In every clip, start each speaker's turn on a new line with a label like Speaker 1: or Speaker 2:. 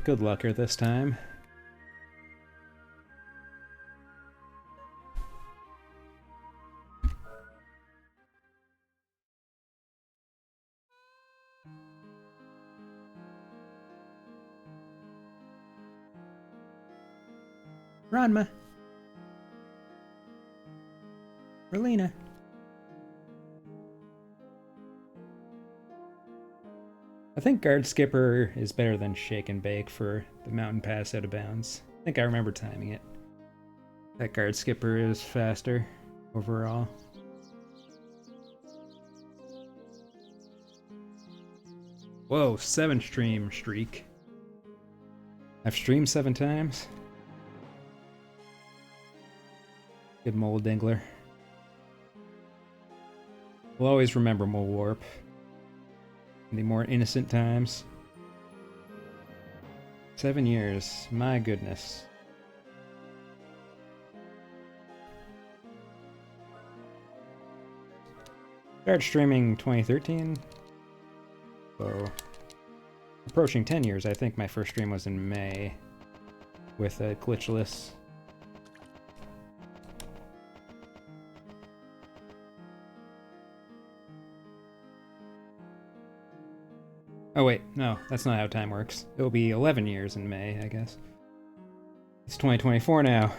Speaker 1: Good lucker this time. Ranma. Relina. I think Guard Skipper is better than Shake and Bake for the Mountain Pass out of bounds. I think I remember timing it. That Guard Skipper is faster overall. Whoa, 7-stream streak. I've streamed 7 times. Good Mole Dingler. We'll always remember Mole Warp. In the more innocent times. 7 years, my goodness. Started streaming 2013. So, approaching 10 years. I think my first stream was in May with a glitchless. Oh wait, no, that's not how time works. It'll be 11 years in May, I guess. It's 2024 now.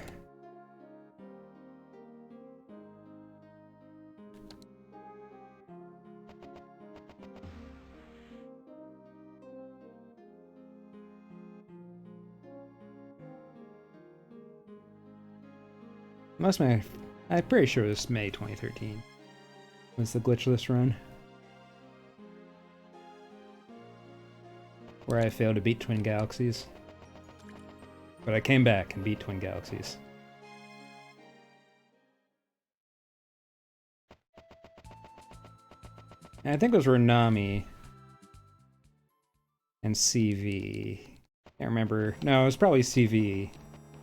Speaker 1: I'm pretty sure it was May 2013. Was the glitchless run. Where I failed to beat Twin Galaxies. But I came back and beat Twin Galaxies. And I think it was Renami and CV. Can't remember. No, it was probably CV,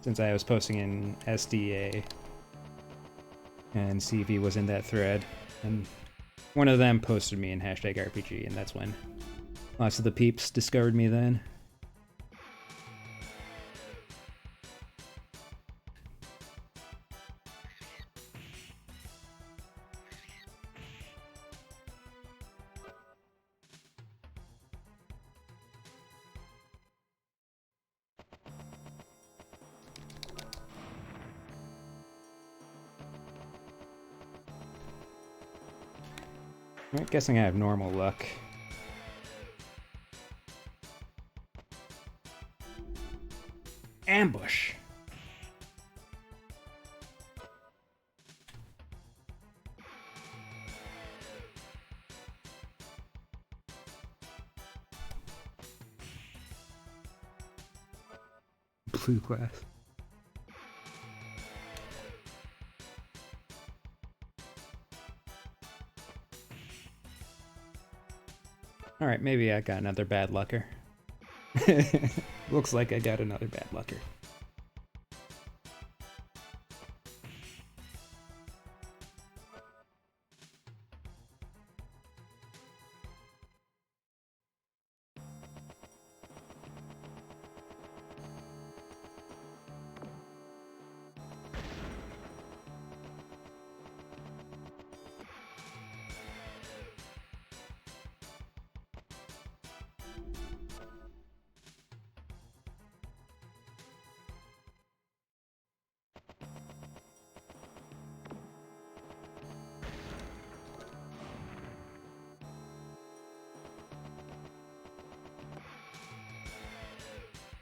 Speaker 1: since I was posting in SDA. And CV was in that thread. And one of them posted me in #RPG, and that's when lots of the peeps discovered me then. I'm guessing I have normal luck. Ambush! Blue glass. Alright, maybe I got another bad lucker. Looks like I got another bad lucker.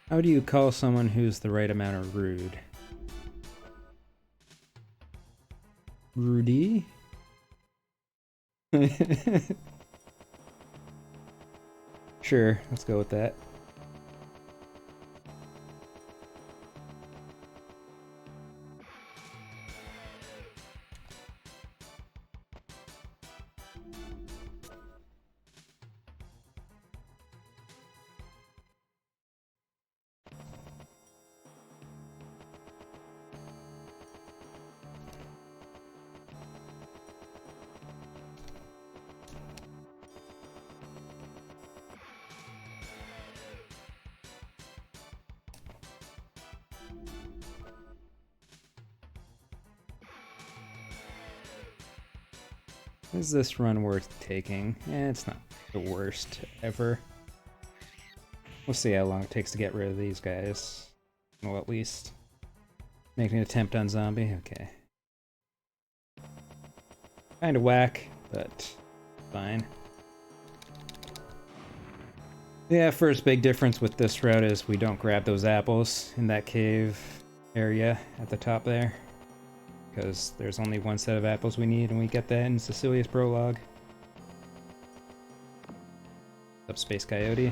Speaker 1: How do you call someone who's the right amount of rude? Rudy? Sure, let's go with that. Is this run worth taking? It's not the worst ever. We'll see how long it takes to get rid of these guys. Well, at least make an attempt on zombie. Okay. Kinda whack, but fine. Yeah, first big difference with this route is we don't grab those apples in that cave area at the top there. Because there's only one set of apples we need, and we get that in Cecilia's prologue. Up, Space Coyote.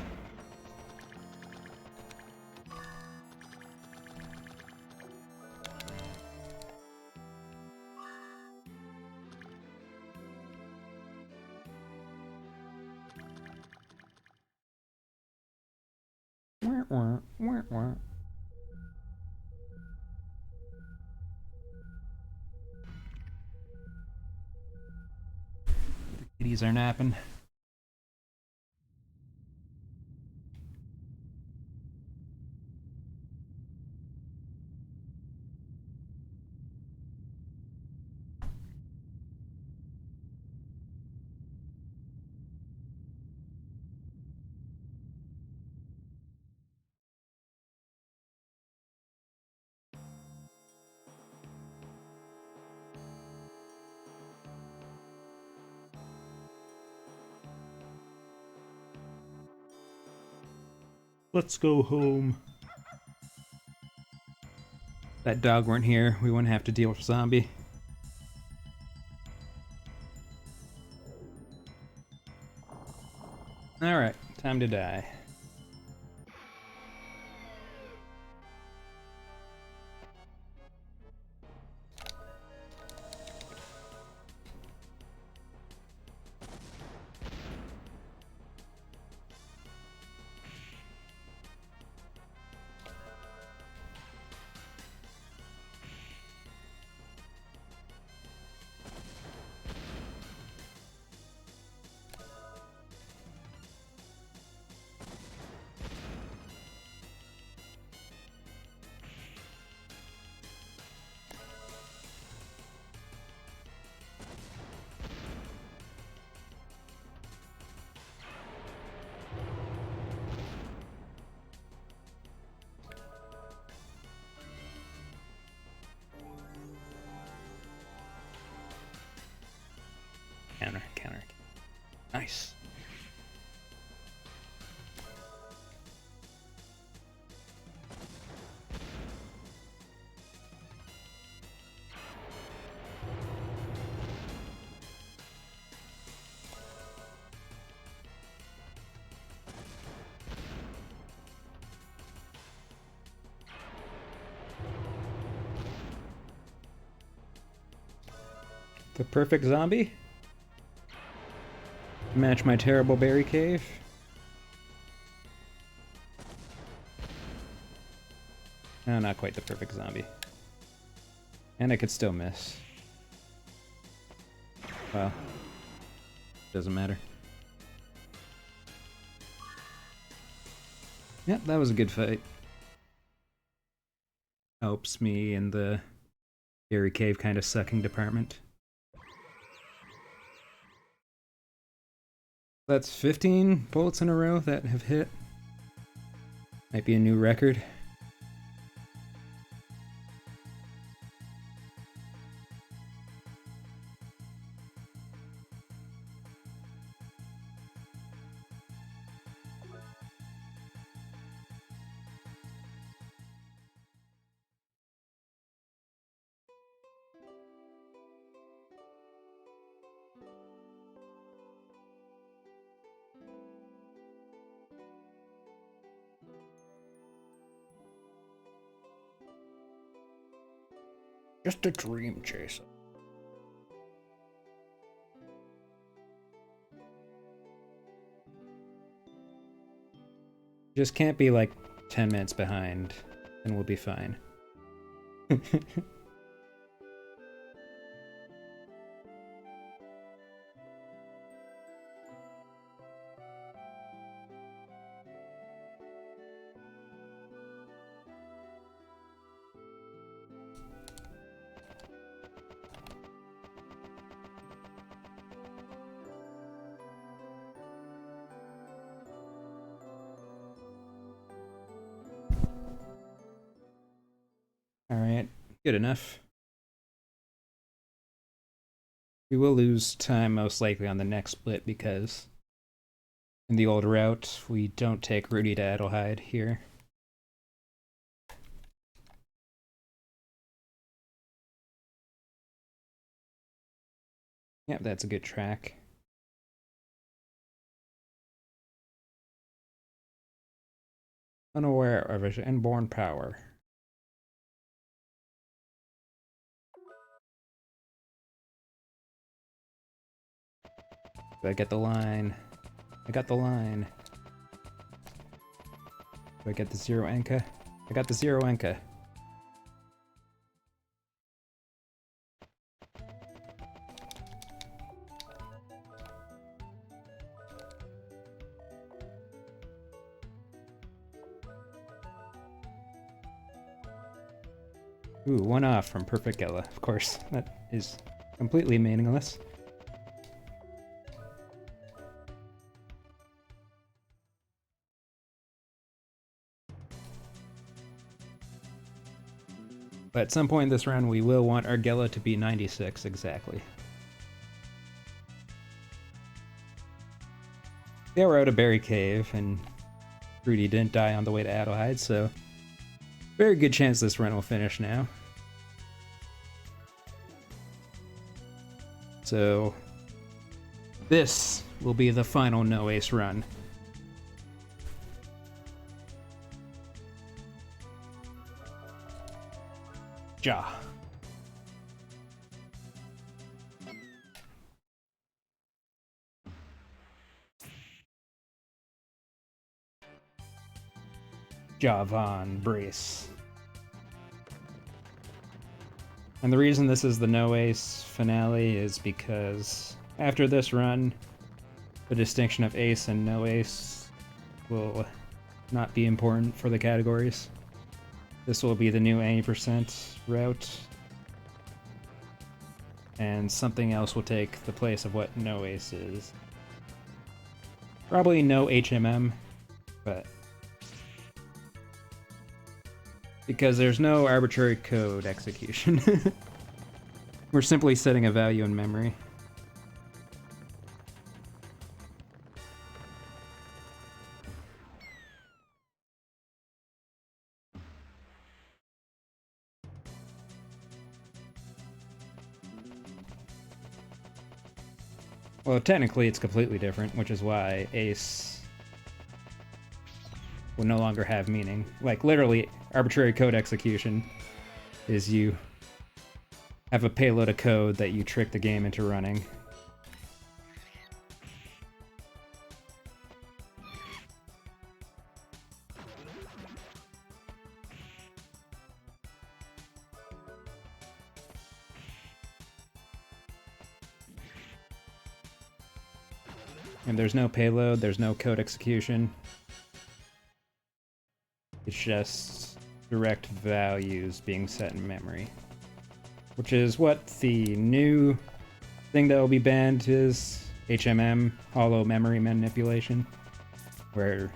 Speaker 1: The kitties are napping. Let's go home. If that dog weren't here, we wouldn't have to deal with zombie. Alright, time to die. Counter, counter. Nice. The perfect zombie? Match my terrible berry cave? No, not quite the perfect zombie. And I could still miss. Well, doesn't matter. Yep, that was a good fight. Helps me in the berry cave kind of sucking department. That's 15 bullets in a row that have hit. Might be a new record. Just a dream chaser. Just can't be like 10 minutes behind, and we'll be fine. Good enough. We will lose time most likely on the next split because in the old route we don't take Rudy to Adelheid here. Yep, that's a good track. Unaware of his inborn power. Do I get the line? I got the line. Do I get the 0 Enka? I got the 0 Enka. Ooh, 1 off from Perfect Gela. Of course, that is completely meaningless. But at some point in this round, we will want our Gela to be 96 exactly. They were out of Berry Cave, and Rudy didn't die on the way to Adelheid, so very good chance this run will finish now. So this will be the final no ace run. Ja. Javan Brace. And the reason this is the no ace finale is because after this run, the distinction of ace and no ace will not be important for the categories. This will be the new 80% route, and something else will take the place of what no ace is. Probably no HMM, but because there's no arbitrary code execution. We're simply setting a value in memory. Well, technically it's completely different, which is why ace will no longer have meaning. Like, literally, arbitrary code execution is you have a payload of code that you trick the game into running. And there's no payload, there's no code execution. It's just direct values being set in memory. Which is what the new thing that will be banned is HMM, hollow memory manipulation. Where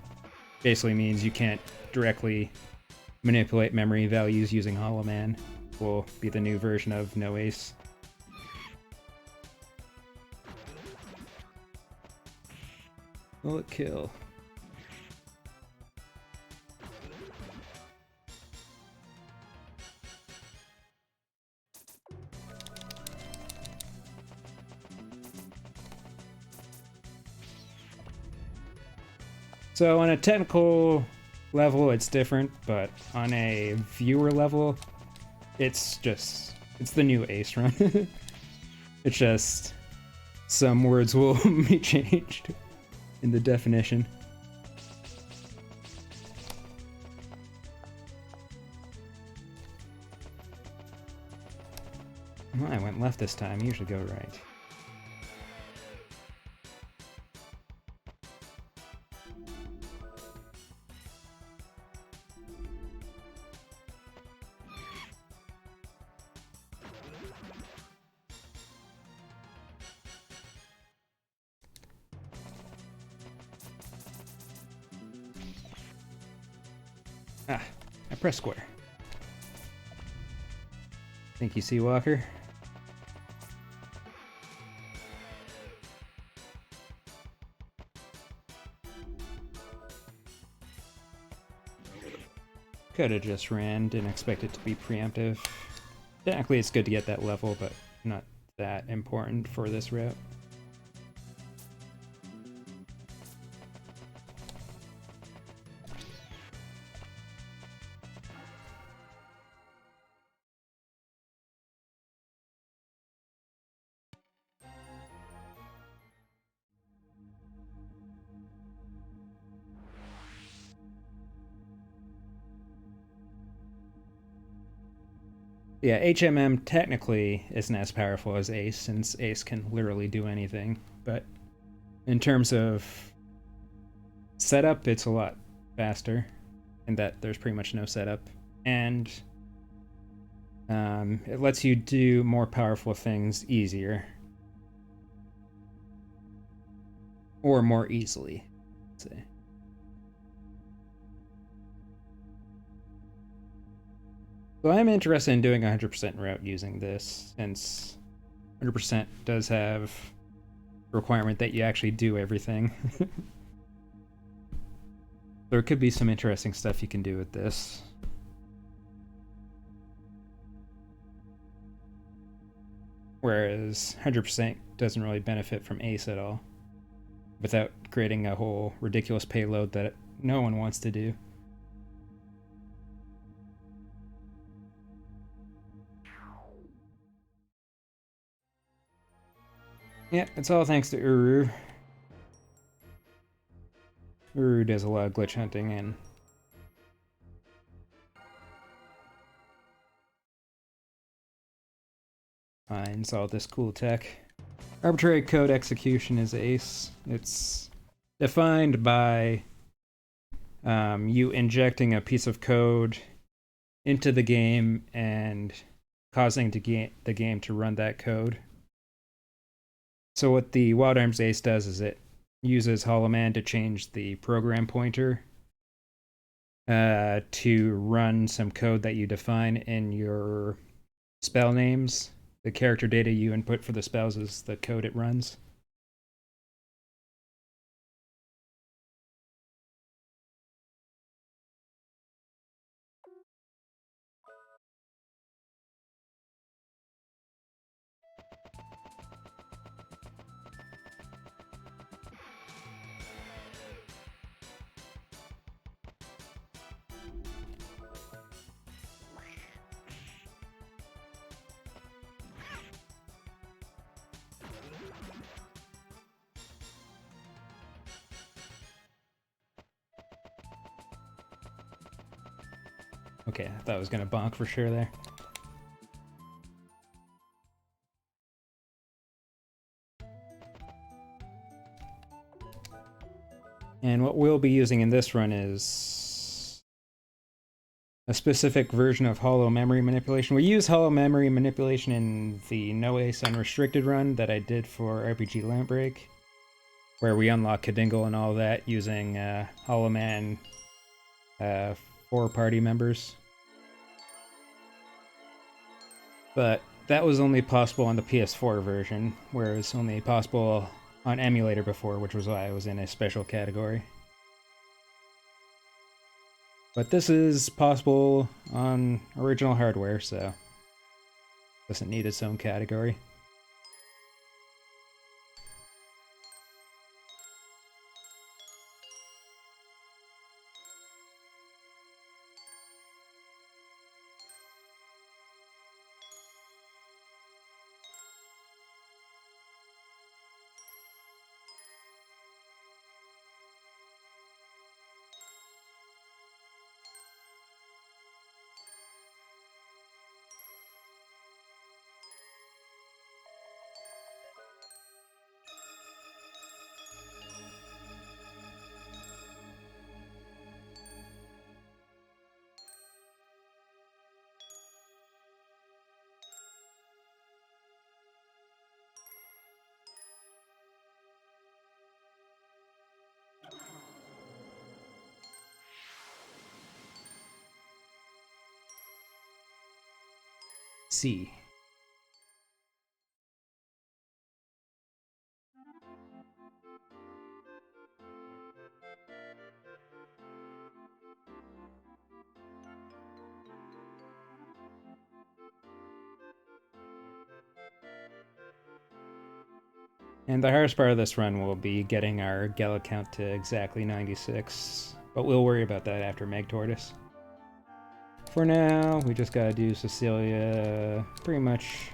Speaker 1: basically means you can't directly manipulate memory values using hollow man. Will be the new version of no ace. Will it kill? So on a technical level, it's different, but on a viewer level, it's the new ace run. It's just some words will be changed in the definition. Well, I went left this time. You should go right. Ah, I pressed square. Thank you, Seawalker. Could have just ran, didn't expect it to be preemptive. Technically it's good to get that level, but not that important for this route. Yeah, HMM technically isn't as powerful as Ace, since Ace can literally do anything, but in terms of setup, it's a lot faster, in that there's pretty much no setup, and it lets you do more powerful things easier. Or more easily, let's say. So I'm interested in doing a 100% route using this, since 100% does have a requirement that you actually do everything. There could be some interesting stuff you can do with this. Whereas 100% doesn't really benefit from Ace at all, without creating a whole ridiculous payload that no one wants to do. Yeah, it's all thanks to Uru. Uru does a lot of glitch hunting and finds all this cool tech. Arbitrary code execution is Ace. It's defined by you injecting a piece of code into the game and causing the game to run that code. So what the Wild Arms Ace does is it uses Hollow Man to change the program pointer to run some code that you define in your spell names. The character data you input for the spells is the code it runs. Okay, I thought I was gonna bonk for sure there. And what we'll be using in this run is a specific version of hollow memory manipulation. We use hollow memory manipulation in the No Ace Unrestricted run that I did for RPG Limit Break, where we unlock Kadingle and all that using Hollow Man 4 party members. But that was only possible on the PS4 version, whereas only possible on emulator before, which was why I was in a special category. But this is possible on original hardware, so doesn't need its own category. C. And the hardest part of this run will be getting our Gala count to exactly 96, but we'll worry about that after Meg Tortoise. For now, we just gotta do Cecilia pretty much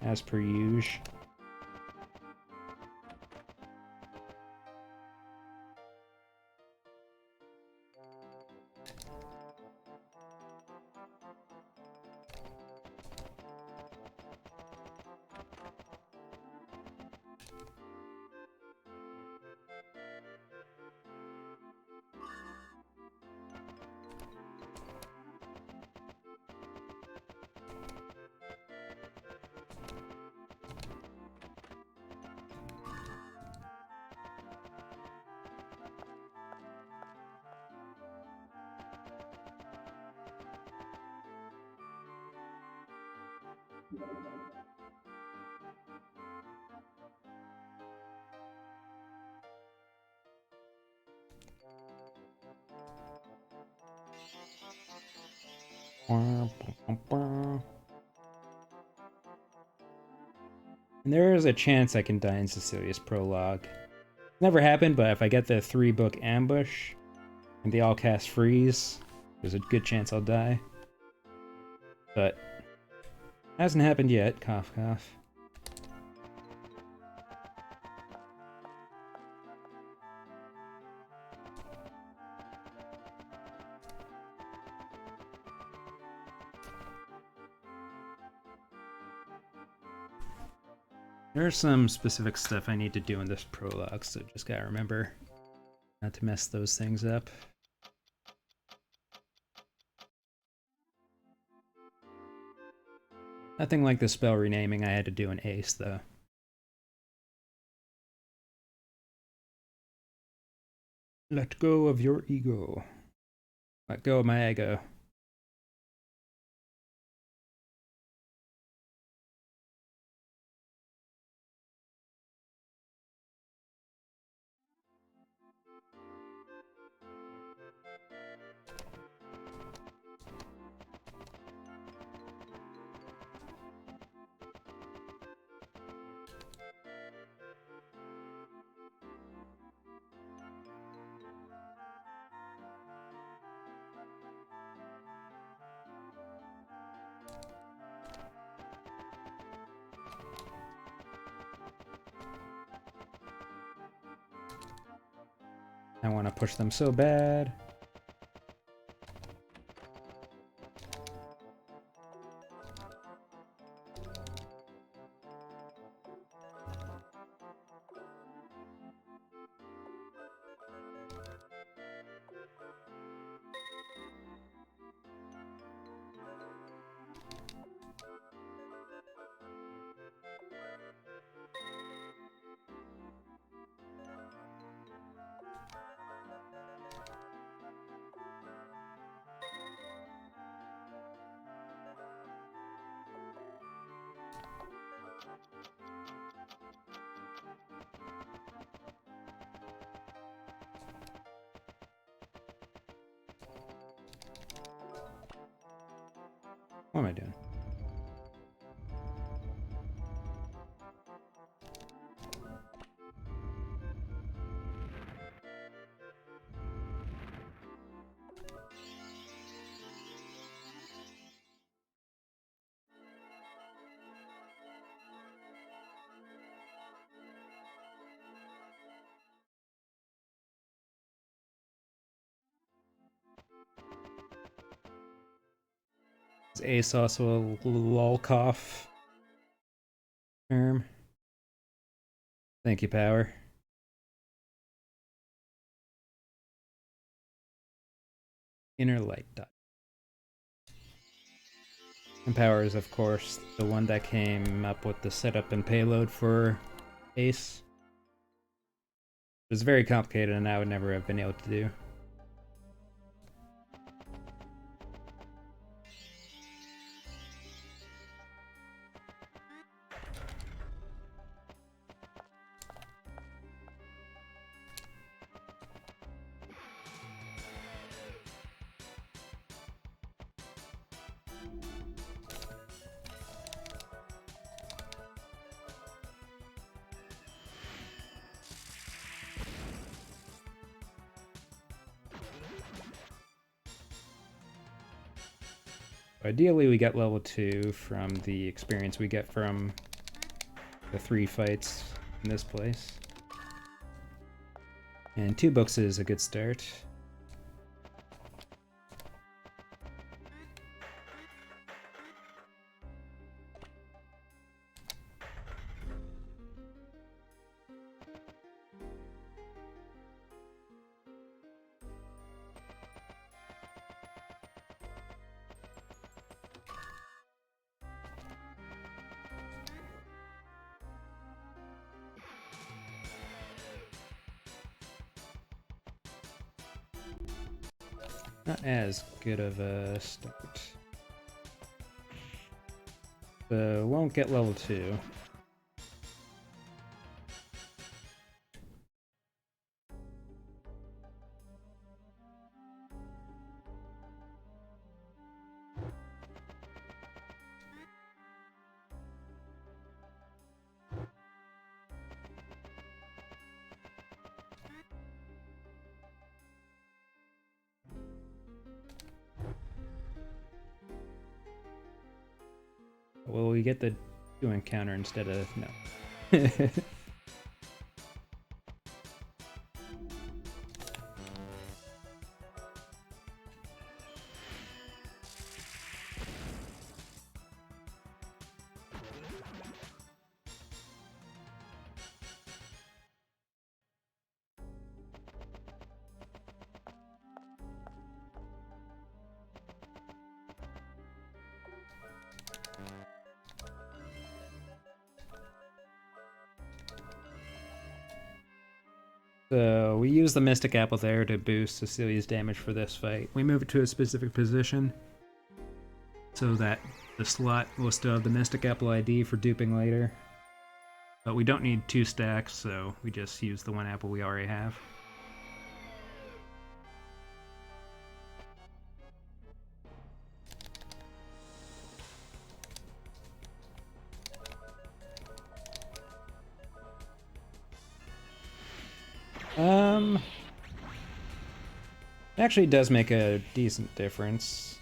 Speaker 1: as per usual. And there is a chance I can die in Cecilia's prologue. Never happened, but if I get the 3-book ambush and they all cast freeze, there's a good chance I'll die. But hasn't happened yet, cough cough. There's some specific stuff I need to do in this prologue, so just gotta remember not to mess those things up. Nothing like the spell renaming I had to do in Ace, though. Let go of your ego. Let go of my ego. I want to push them so bad. What am I doing? Is Ace also a lolcough term? Thank you, Power. Inner light dot. And Power is, of course, the one that came up with the setup and payload for Ace. It was very complicated and I would never have been able to do. Ideally, we get level 2 from the experience we get from the 3 fights in this place. And 2 books is a good start. Not as good of a start. So won't get level 2. Well, we get the 2 encounter instead of no. So we use the Mystic Apple there to boost Cecilia's damage for this fight. We move it to a specific position so that the slot will still have the Mystic Apple ID for duping later. But we don't need 2 stacks, so we just use the 1 apple we already have. It actually does make a decent difference.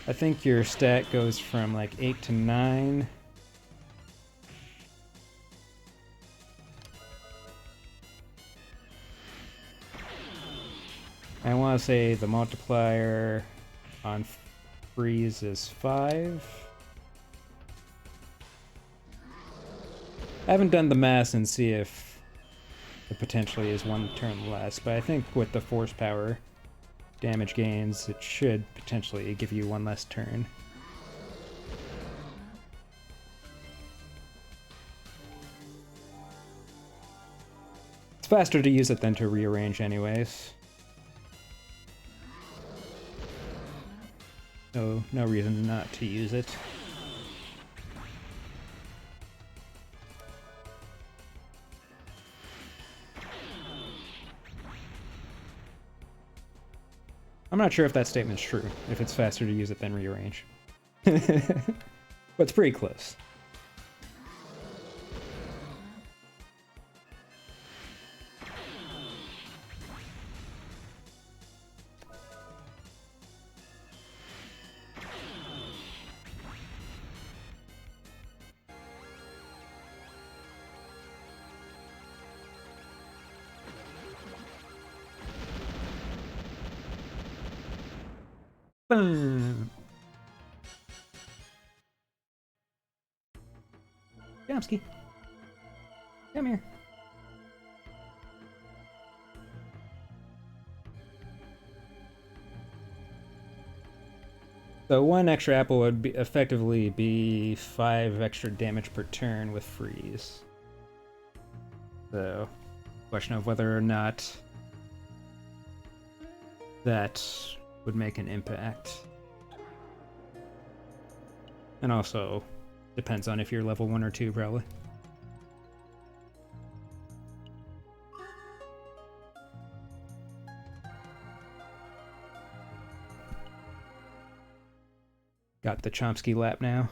Speaker 1: I think your stat goes from like 8 to 9. I want to say the multiplier on freeze is 5. I haven't done the math and see if it potentially is 1 turn less, but I think with the force power damage gains, it should potentially give you 1 less turn. It's faster to use it than to rearrange anyways. No reason not to use it. I'm not sure if that statement's true, if it's faster to use it than rearrange. But it's pretty close. Boom! Chomsky, come here. So 1 extra apple would effectively be 5 extra damage per turn with freeze. So, question of whether or not that would make an impact. And also, depends on if you're level 1 or 2, probably. Got the Chomsky lap now.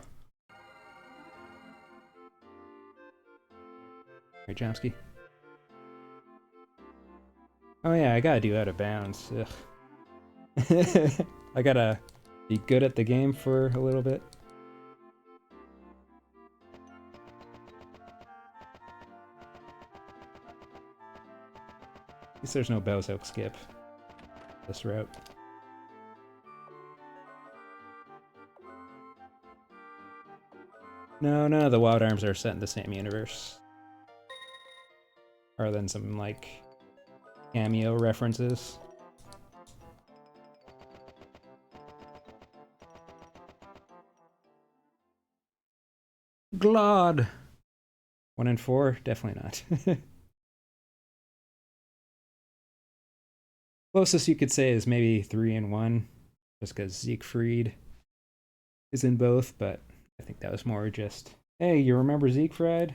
Speaker 1: Right, Chomsky? Oh yeah, I gotta do out of bounds. Ugh. I gotta be good at the game for a little bit. At least there's no Bozo skip this route. No, none of the Wild Arms are set in the same universe. Other than some, like, cameo references. Glod! 1 and 4? Definitely not. Closest you could say is maybe 3 and 1, just because Siegfried is in both, but I think that was more just, hey, you remember Siegfried?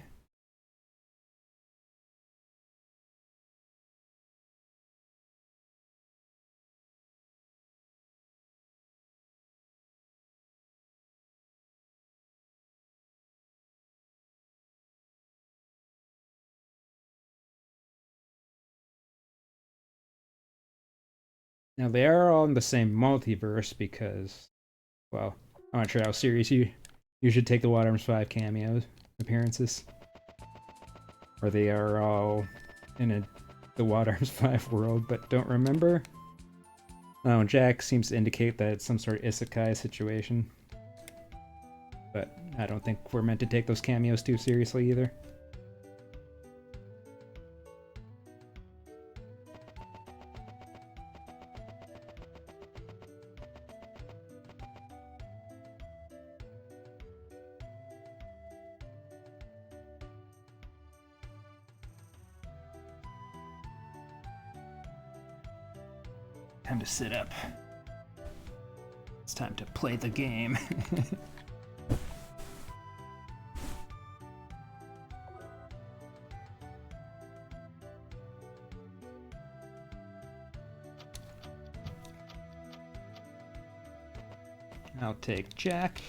Speaker 1: Now they are all in the same multiverse because, well, I'm not sure how serious you should take the Wild Arms 5 cameos appearances. Or they are all in the Wild Arms 5 world, but don't remember. Oh, Jack seems to indicate that it's some sort of isekai situation. But I don't think we're meant to take those cameos too seriously either. Time to sit up. It's time to play the game. I'll take Jack.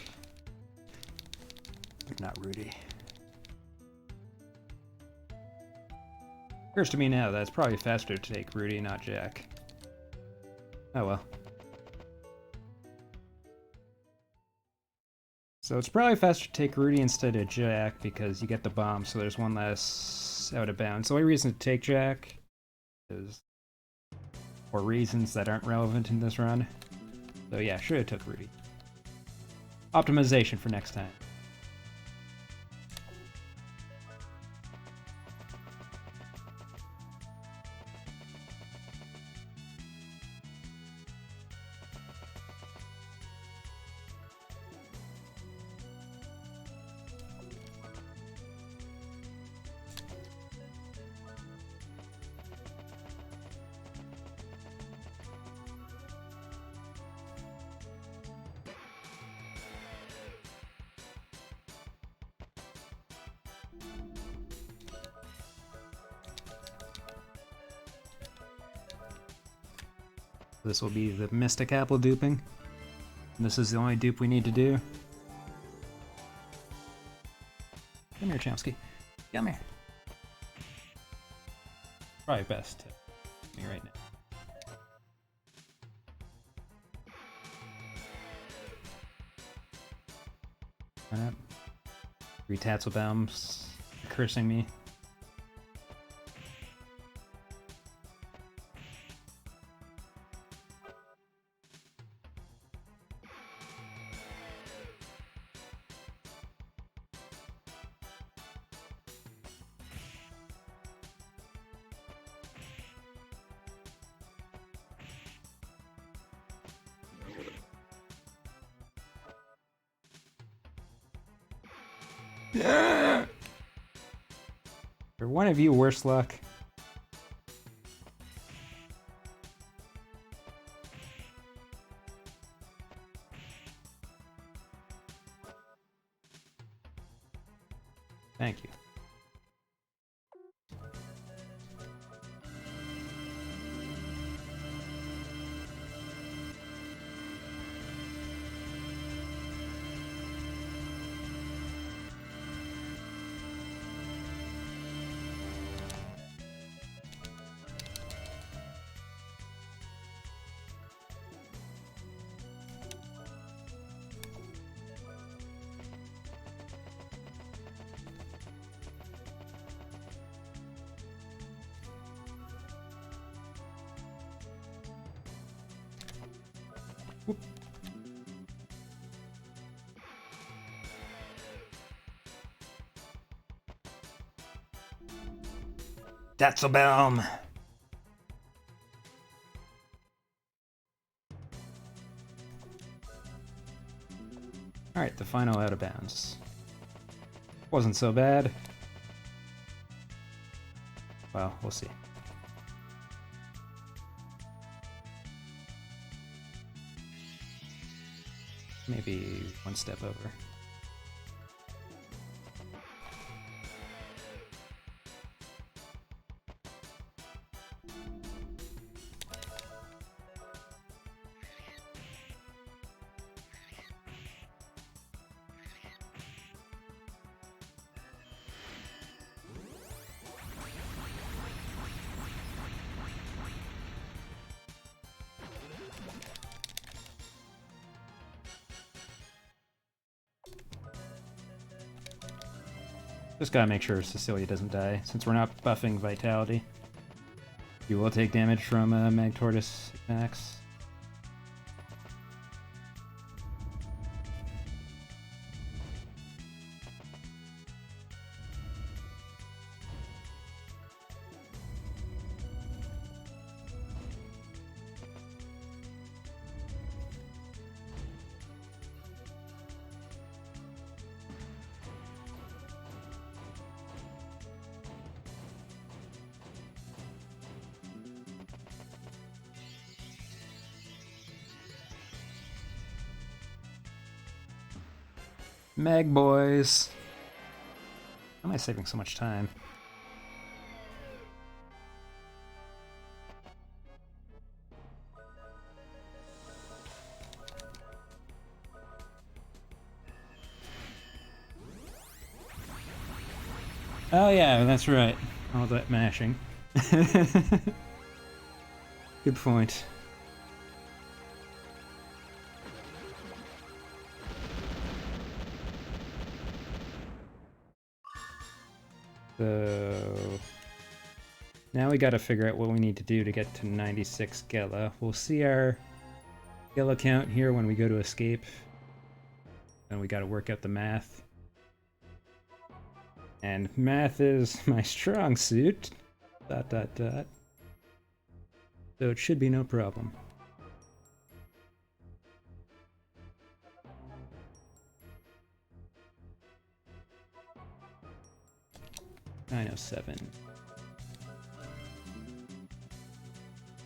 Speaker 1: But not Rudy. Occurs to me now that it's probably faster to take Rudy, not Jack. Oh well. So it's probably faster to take Rudy instead of Jack because you get the bomb, so there's one less out of bounds. The only reason to take Jack is for reasons that aren't relevant in this run. So yeah, should have took Rudy. Optimization for next time. This will be the Mystic Apple duping. And this is the only dupe we need to do. Come here, Chomsky. Come here. Probably best to me right now. Why not? 3 Tatzelbaums cursing me. For one of you, worse luck. Thank you. Whoop. Datzelbaum! Alright, the final out of bounds. Wasn't so bad. Well, we'll see. Maybe one step over. Just gotta make sure Cecilia doesn't die, since we're not buffing Vitality. You will take damage from Mag Tortoise Max. Meg boys. Why am I saving so much time? Oh yeah, that's right. All that mashing. Good point. So now we gotta figure out what we need to do to get to 96 Gela. We'll see our Gela count here when we go to escape. And we gotta work out the math. And math is my strong suit. ... So it should be no problem. $907.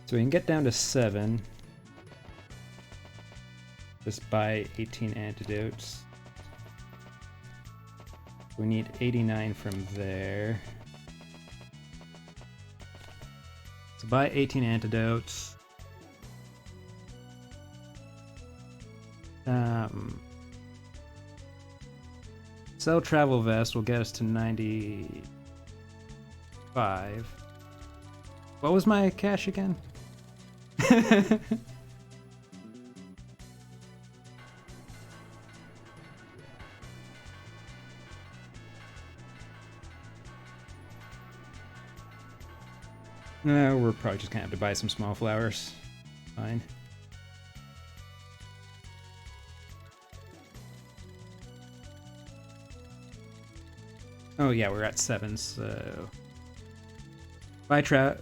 Speaker 1: So we can get down to 7. Just buy 18 antidotes. We need 89 from there. So buy 18 antidotes. Sell travel vest will get us to 95. What was my cash again? No, we're probably just gonna have to buy some small flowers. Fine. Oh yeah, we're at 7, so...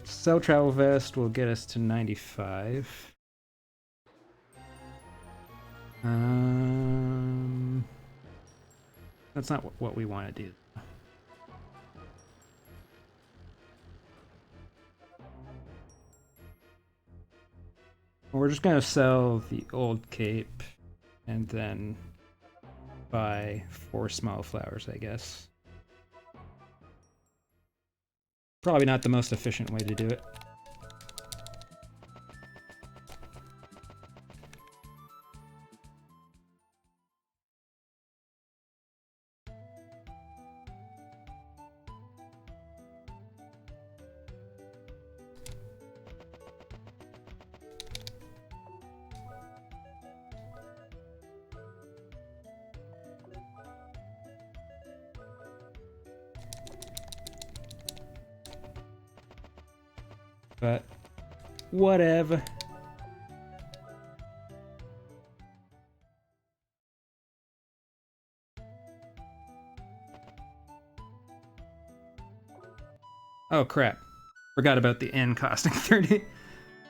Speaker 1: Sell travel vest will get us to 95. That's not what we want to do. We're just gonna sell the old cape and then buy 4 small flowers, I guess. Probably not the most efficient way to do it. But whatever. Oh crap. Forgot about the N costing 30.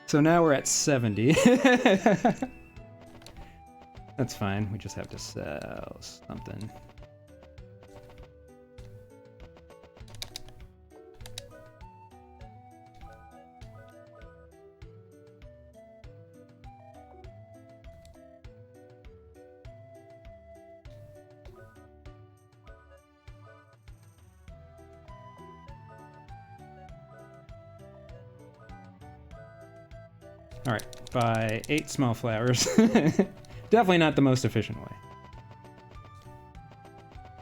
Speaker 1: So now we're at 70. That's fine. We just have to sell something. Alright, buy 8 small flowers. Definitely not the most efficient way.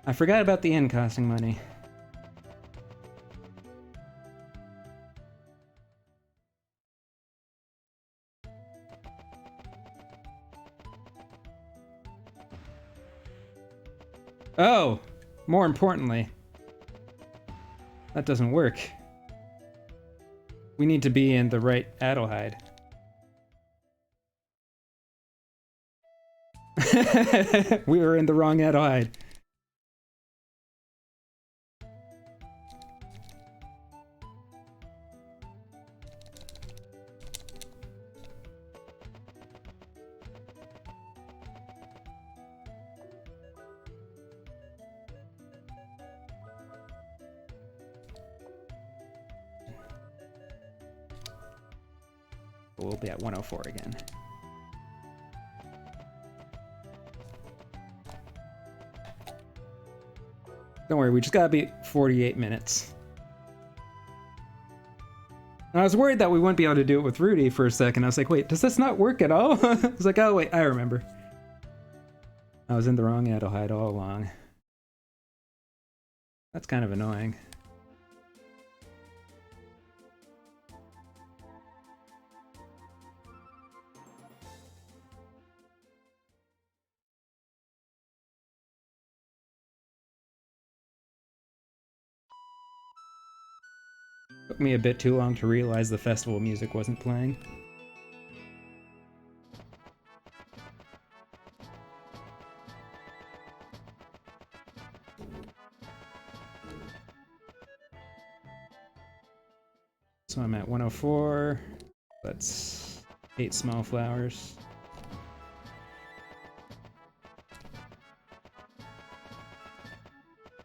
Speaker 1: I forgot about the inn costing money. Oh! More importantly, that doesn't work. We need to be in the right Adelheid. We were in the wrong Adelheid. We'll be at 104 again. Don't worry, we just gotta be 48 minutes. And I was worried that we wouldn't be able to do it with Rudy for a second. I was like, wait, does this not work at all? I was like, oh wait, I remember. I was in the wrong Adelheid all along. That's kind of annoying. Took me a bit too long to realize the festival music wasn't playing. So I'm at 104. That's 8 small flowers.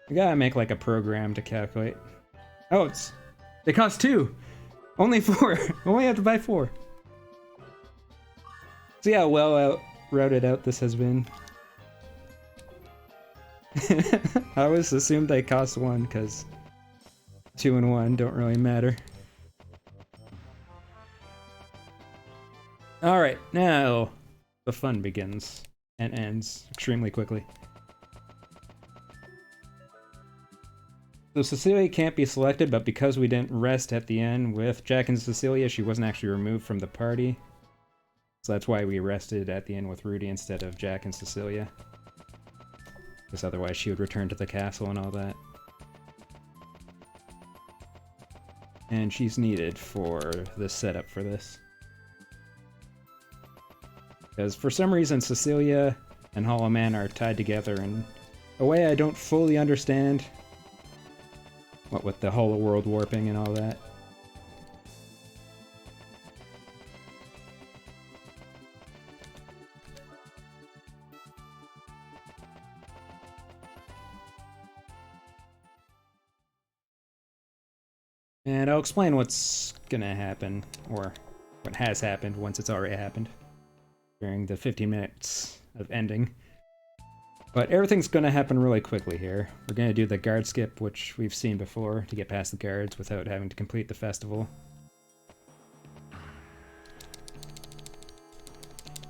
Speaker 1: We gotta make like a program to calculate. Oh, they cost 2! Only 4! Only have to buy 4. See how well routed out this has been? I always assumed they cost 1 because 2 and 1 don't really matter. Alright, now the fun begins and ends extremely quickly. So Cecilia can't be selected, but because we didn't rest at the end with Jack and Cecilia, she wasn't actually removed from the party. So that's why we rested at the end with Rudy instead of Jack and Cecilia. Because otherwise she would return to the castle and all that. And she's needed for the setup for this. Because for some reason Cecilia and Hollow Man are tied together in a way I don't fully understand. What with the Hollow World warping and all that. And I'll explain what's gonna happen, or what has happened once it's already happened, during the 15 minutes of ending. But everything's gonna happen really quickly here. We're gonna do the guard skip, which we've seen before, to get past the guards without having to complete the festival.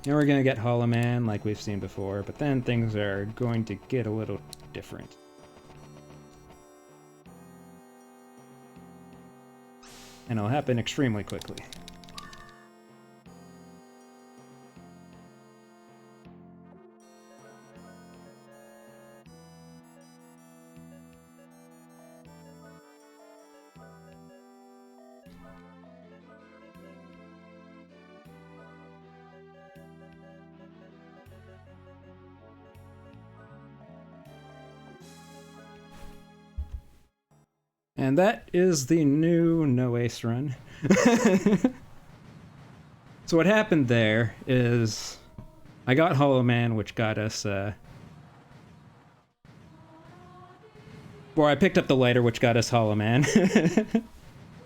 Speaker 1: And we're gonna get Hollow Man, like we've seen before, but then things are going to get a little different. And it'll happen extremely quickly. And that is the new No Ace run. So what happened there is I got Hollow Man, which got us I picked up the lighter, which got us Hollow Man.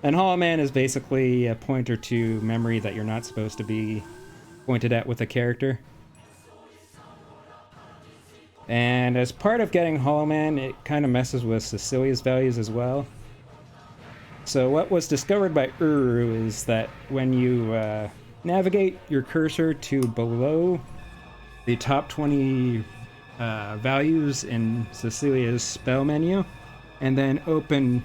Speaker 1: And Hollow Man is basically a pointer to memory that you're not supposed to be pointed at with a character. And as part of getting Hollow Man, it kind of messes with Cecilia's values as well. So what was discovered by Uru is that when you navigate your cursor to below the top 20 values in Cecilia's spell menu, and then open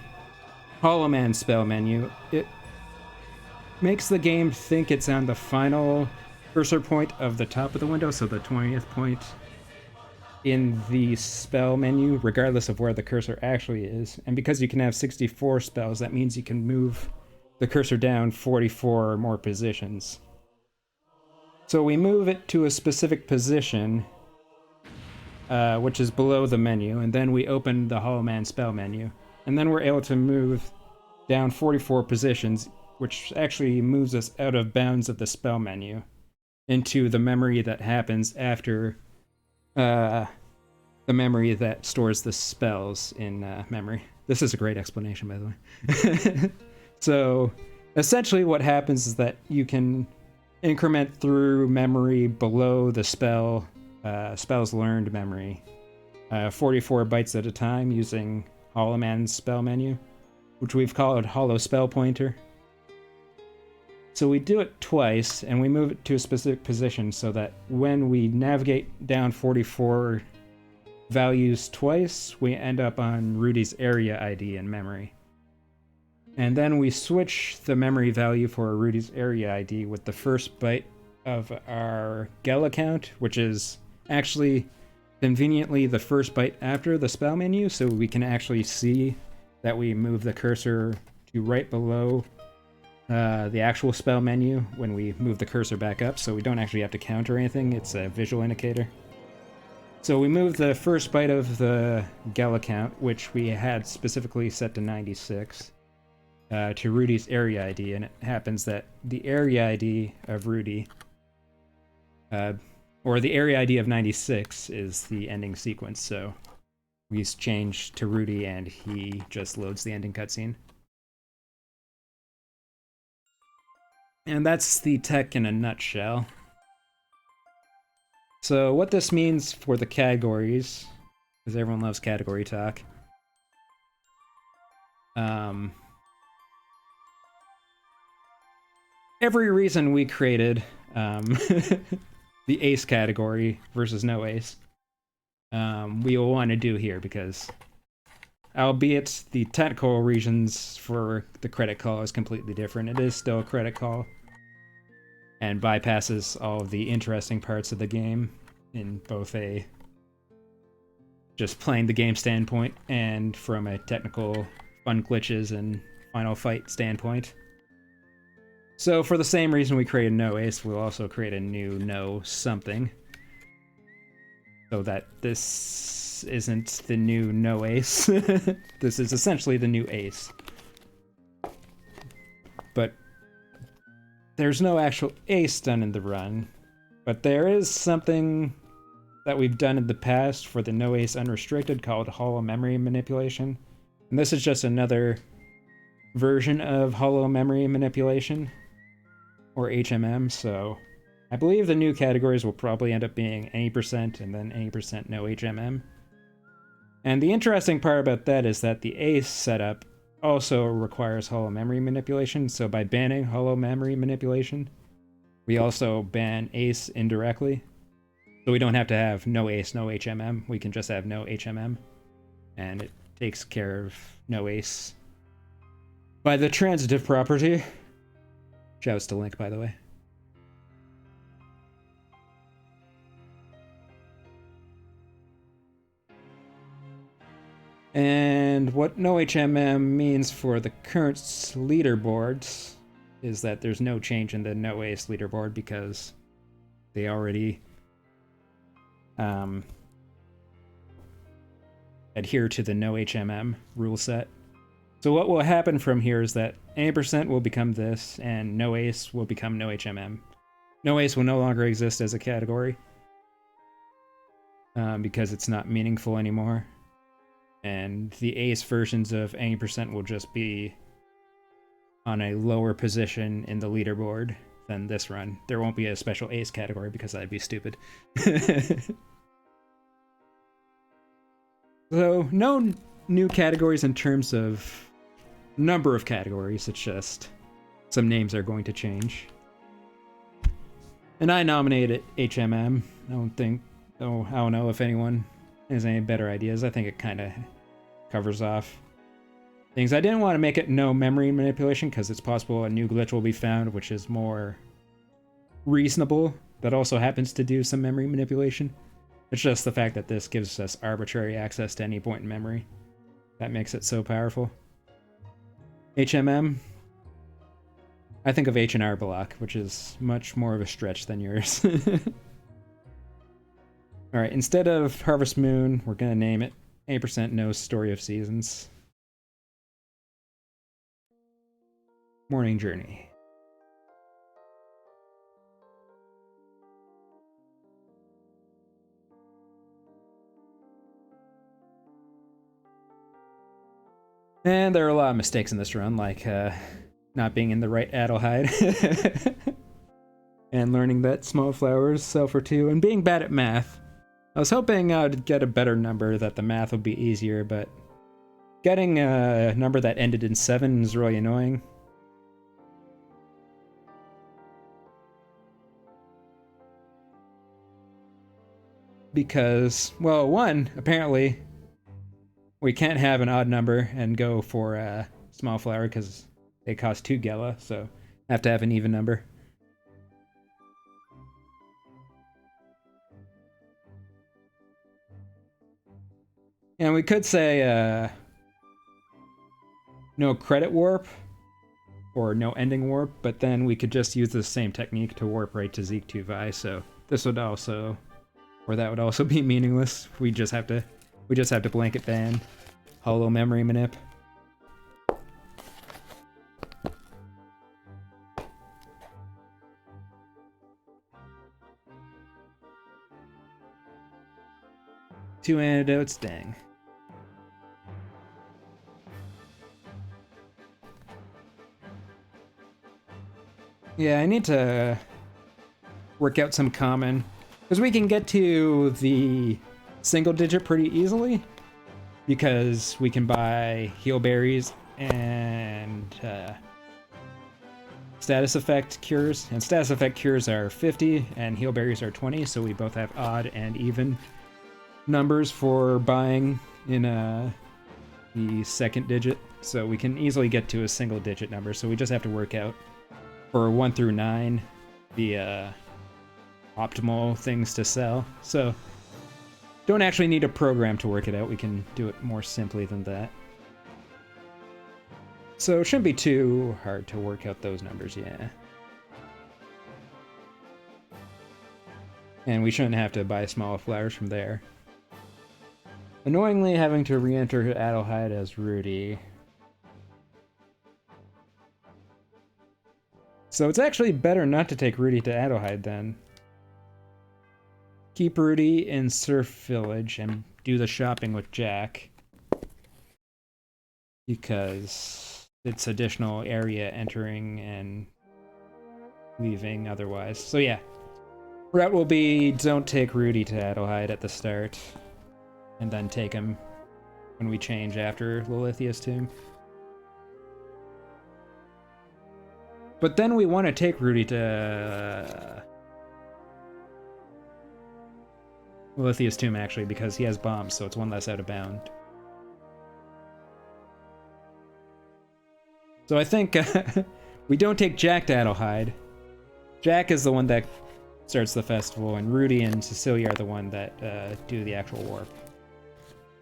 Speaker 1: Hollow Man's spell menu, it makes the game think it's on the final cursor point of the top of the window, so the 20th point in the spell menu, regardless of where the cursor actually is. And because you can have 64 spells, that means you can move the cursor down 44 or more positions. So we move it to a specific position, which is below the menu, and then we open the Hollow Man spell menu. And then we're able to move down 44 positions, which actually moves us out of bounds of the spell menu into the memory that happens after the memory that stores the spells in memory. This is a great explanation, by the way. So essentially what happens is that you can increment through memory below the spells learned memory 44 bytes at a time using Hollow Man's spell menu, which we've called Hollow Spell Pointer. So we do it twice, and we move it to a specific position so that when we navigate down 44 values twice, we end up on Rudy's area ID in memory. And then we switch the memory value for Rudy's area ID with the first byte of our Gel account, which is actually conveniently the first byte after the spell menu, so we can actually see that we move the cursor to right below the actual spell menu when we move the cursor back up, so we don't actually have to count or anything. It's a visual indicator. So we move the first byte of the Gel account, which we had specifically set to 96, to Rudy's area ID, and it happens that the area ID of Rudy, or the area ID of 96 is the ending sequence, so we change to Rudy and he just loads the ending cutscene. And that's the tech in a nutshell. So what this means for the categories, because everyone loves category talk. Every reason we created the ace category versus no ace, we will want to do here, because albeit the technical reasons for the credit call is completely different, it is still a credit call and bypasses all of the interesting parts of the game in both a just playing the game standpoint and from a technical fun glitches and final fight standpoint. So for the same reason we created no ace, we'll also create a new no something, so that this isn't the new no ace. This is essentially the new ace. But there's no actual ace done in the run, but there is something that we've done in the past for the no ace unrestricted called hollow memory manipulation. And this is just another version of hollow memory manipulation, or HMM, so I believe the new categories will probably end up being any percent and then any percent no HMM. And the interesting part about that is that the ace setup also requires hollow memory manipulation, so by banning hollow memory manipulation, we also ban ace indirectly. So we don't have to have no ace, no HMM, we can just have no HMM, and it takes care of no ace by the transitive property. Shouts to Link, by the way. And what no HMM means for the current leaderboards is that there's no change in the no ace leaderboard because they already adhere to the no HMM rule set. So what will happen from here is that 80% will become this, and no ace will become no HMM. No ace will no longer exist as a category because it's not meaningful anymore. And the ace versions of 80% will just be on a lower position in the leaderboard than this run. There won't be a special ace category because that'd be stupid. So no new categories in terms of number of categories, it's just some names are going to change. And I nominated HMM. I don't know if anyone has any better ideas. I think it kind of covers off things. I didn't want to make it no memory manipulation because it's possible a new glitch will be found which is more reasonable, that also happens to do some memory manipulation. It's just the fact that this gives us arbitrary access to any point in memory that makes it so powerful. HMM, I think of H&R block, which is much more of a stretch than yours. Alright, instead of Harvest Moon, we're gonna name it 8% knows Story of Seasons. Morning Journey. And there are a lot of mistakes in this run, like not being in the right Adelheid. And learning that small flowers sell for 2, and being bad at math. I was hoping I'd get a better number, that the math would be easier, but getting a number that ended in 7 is really annoying. Because, well, 1, apparently, we can't have an odd number and go for a small flower because they cost 2 Gela, so I have to have an even number. And we could say no credit warp or no ending warp, but then we could just use the same technique to warp right to Zeke 2 Vi, so this would also, or that would also be meaningless. We just have to blanket ban holo memory manip. Two antidotes, dang. Yeah, I need to work out some common, because we can get to the single digit pretty easily, because we can buy heal berries and status effect cures, and status effect cures are 50 and heal berries are 20, so we both have odd and even numbers for buying in the second digit, so we can easily get to a single digit number. So we just have to work out for 1 through 9 the optimal things to sell. So don't actually need a program to work it out, we can do it more simply than that. So it shouldn't be too hard to work out those numbers, yeah. And we shouldn't have to buy small flowers from there. Annoyingly, having to re-enter Adelheid as Rudy. So it's actually better not to take Rudy to Adelheid then. Keep Rudy in Surf Village and do the shopping with Jack, because it's additional area entering and leaving otherwise. So yeah, route will be don't take Rudy to Adelheid at the start, and then take him when we change after Lilithia's tomb. But then we want to take Rudy to Lilithia's tomb, actually, because he has bombs, so it's 1 less out of bound. So I think we don't take Jack to Adelheid. Jack is the one that starts the festival, and Rudy and Cecilia are the one that do the actual warp.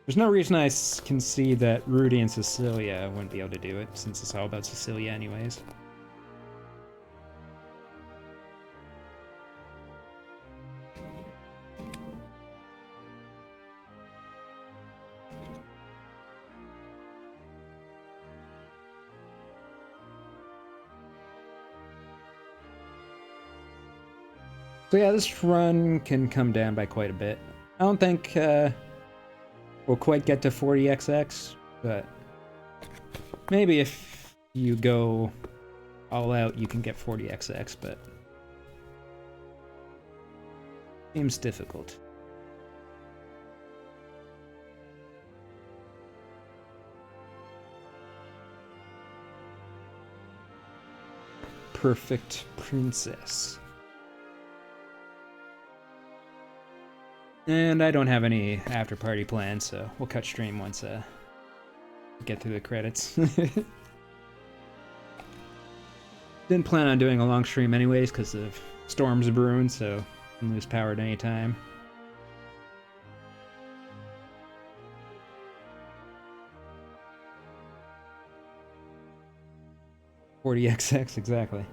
Speaker 1: There's no reason I can see that Rudy and Cecilia wouldn't be able to do it, since it's all about Cecilia anyways. So yeah, this run can come down by quite a bit. I don't think we'll quite get to 40xx, but maybe if you go all out, you can get 40xx, but seems difficult. Perfect princess. And I don't have any after party plans, so we'll cut stream once we get through the credits. Didn't plan on doing a long stream anyways because of storms brewing, so I can lose power at any time. $40xx, exactly.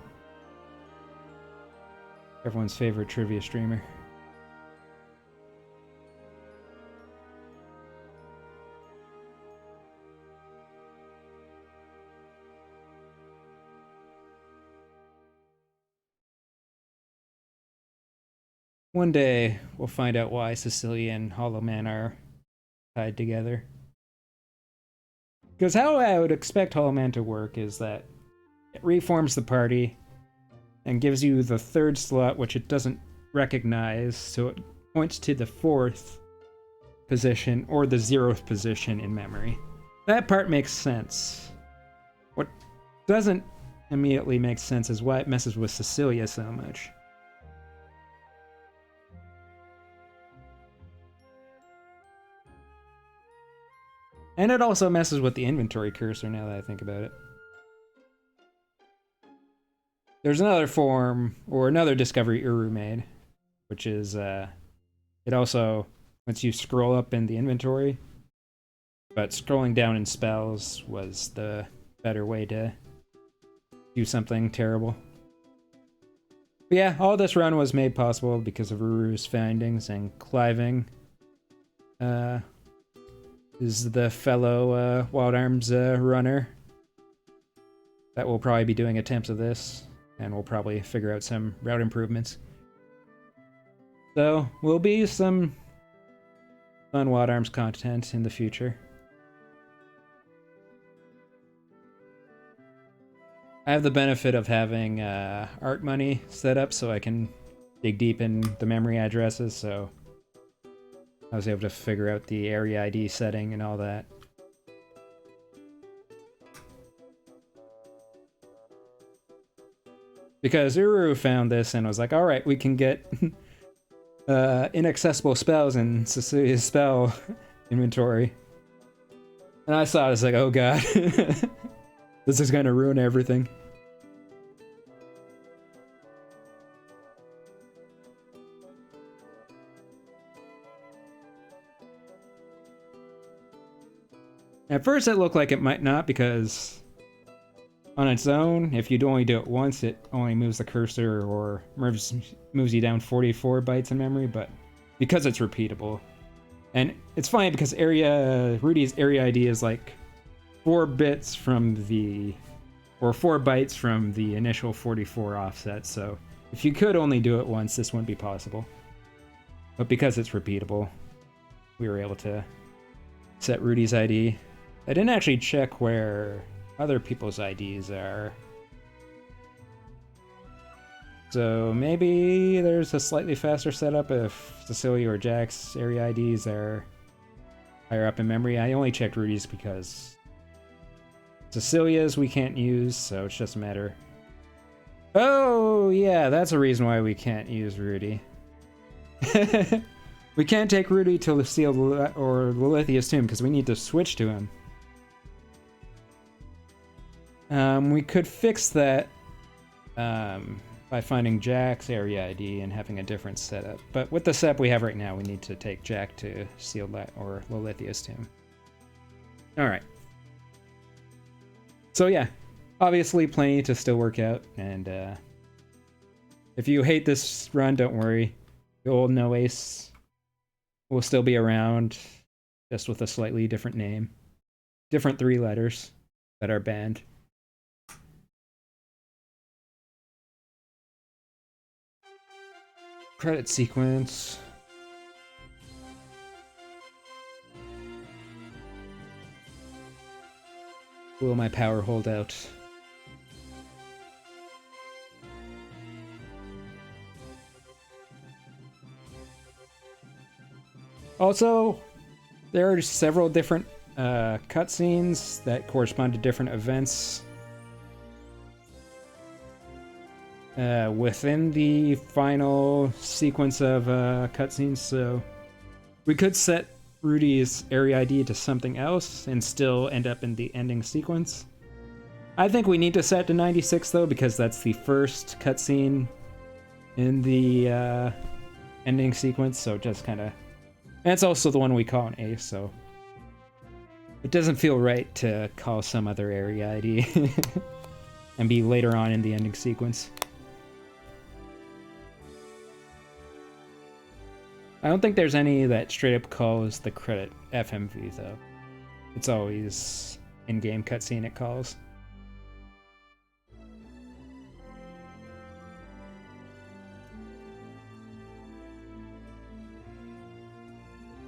Speaker 1: Everyone's favorite trivia streamer. One day, we'll find out why Cecilia and Hollow Man are tied together. Because how I would expect Hollow Man to work is that it reforms the party and gives you the third slot, which it doesn't recognize, so it points to the 4th position or the 0th position in memory. That part makes sense. What doesn't immediately make sense is why it messes with Cecilia so much. And it also messes with the inventory cursor now that I think about it. There's another form, or another discovery Uru made, which is, it also lets you scroll up in the inventory, but scrolling down in spells was the better way to do something terrible. But yeah, all this run was made possible because of Uru's findings, and Cliving is the fellow Wild Arms runner that will probably be doing attempts of this, and we'll probably figure out some route improvements. So, will be some fun Wild Arms content in the future. I have the benefit of having art money set up so I can dig deep in the memory addresses, so I was able to figure out the area ID setting and all that. Because Uru found this and was like, alright, we can get inaccessible spells in Cecilia's spell inventory. And I saw it, I was like, oh god. This is gonna ruin everything. At first it looked like it might not, because on its own, if you'd only do it once, it only moves the cursor or moves you down 44 bytes in memory, but because it's repeatable. And it's funny because Rudy's area ID is like 4 bits from the, or 4 bytes from the initial 44 offset, so if you could only do it once, this wouldn't be possible. But because it's repeatable, we were able to set Rudy's ID. I didn't actually check where other people's IDs are. So maybe there's a slightly faster setup if Cecilia or Jack's area IDs are higher up in memory. I only checked Rudy's because Cecilia's we can't use, so it's just a matter. Oh yeah, that's a reason why we can't use Rudy. We can't take Rudy to Lucille or Lilithia's tomb because we need to switch to him. We could fix that by finding Jack's area ID and having a different setup. But with the setup we have right now, we need to take Jack to Sealed or Lilithia's tomb. Alright. So yeah, obviously plenty to still work out, and if you hate this run, don't worry. The old No Ace will still be around, just with a slightly different name. Different 3 letters that are banned. Credit sequence. Will my power hold out? Also, there are several different cutscenes that correspond to different events within the final sequence of cutscenes, so we could set Rudy's area ID to something else and still end up in the ending sequence. I think we need to set to 96 though, because that's the first cutscene in the ending sequence, so just kind of... And it's also the one we call an ace, so it doesn't feel right to call some other area ID and be later on in the ending sequence. I don't think there's any that straight up calls the credit FMV though. It's always in-game cutscene it calls.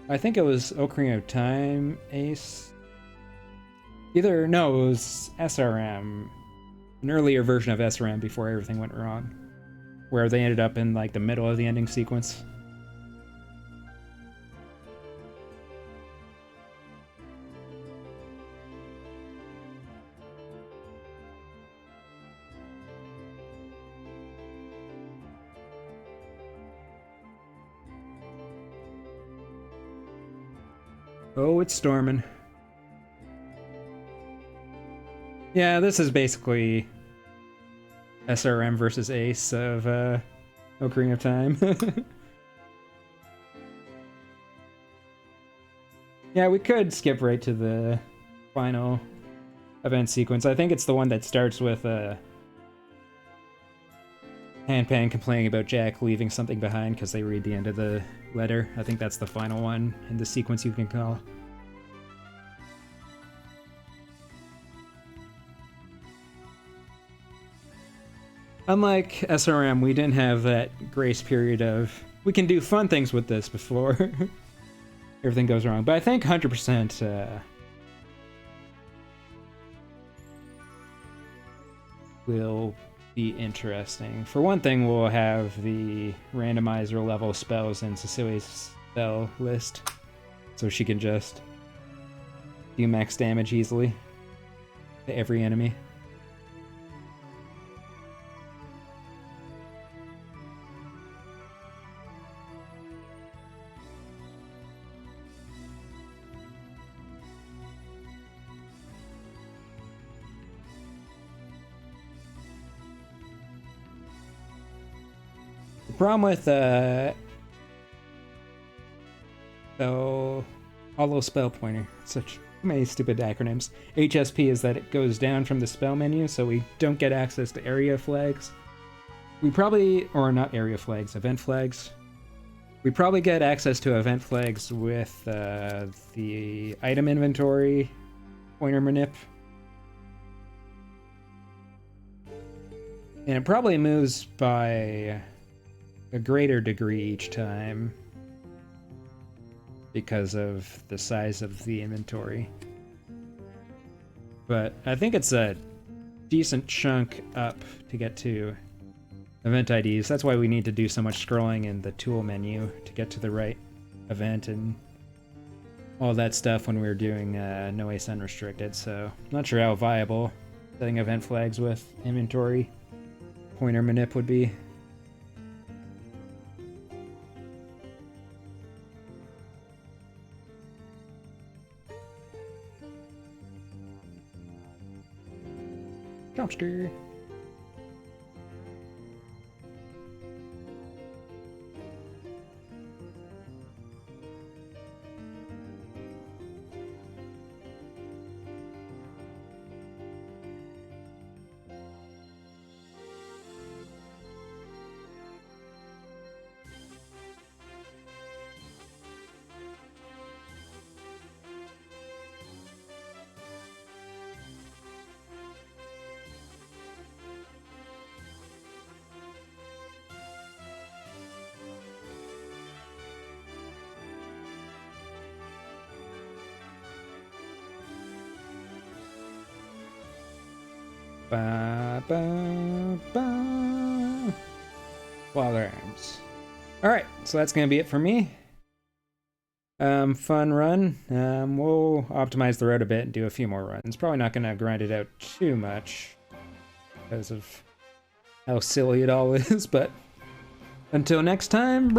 Speaker 1: I think it was Ocarina of Time Ace. No, it was SRM. An earlier version of SRM before everything went wrong. Where they ended up in like the middle of the ending sequence. Oh, it's storming. Yeah, this is basically SRM versus Ace of Ocarina of Time. Yeah, we could skip right to the final event sequence. I think it's the one that starts with Handpan complaining about Jack leaving something behind because they read the end of the letter. I think that's the final one in the sequence you can call. Unlike SRM, we didn't have that grace period of, we can do fun things with this before everything goes wrong. But I think 100% will be interesting. For one thing, we'll have the randomizer level spells in Cecilia's spell list, so she can just do max damage easily to every enemy. The problem with Hollow Spell Pointer, such many stupid acronyms, HSP, is that it goes down from the spell menu, so we don't get access to area flags. We probably, or not area flags, event flags. We probably get access to event flags with the item inventory pointer manip. And it probably moves by a greater degree each time because of the size of the inventory. But I think it's a decent chunk up to get to event IDs. That's why we need to do so much scrolling in the tool menu to get to the right event and all that stuff when we're doing No Ace Unrestricted. So I'm not sure how viable setting event flags with inventory pointer manip would be. Jumpster. Ba, ba, ba. Wild Arms. Alright, so that's going to be it for me. Fun run. We'll optimize the road a bit and do a few more runs. Probably not going to grind it out too much because of how silly it all is, but until next time.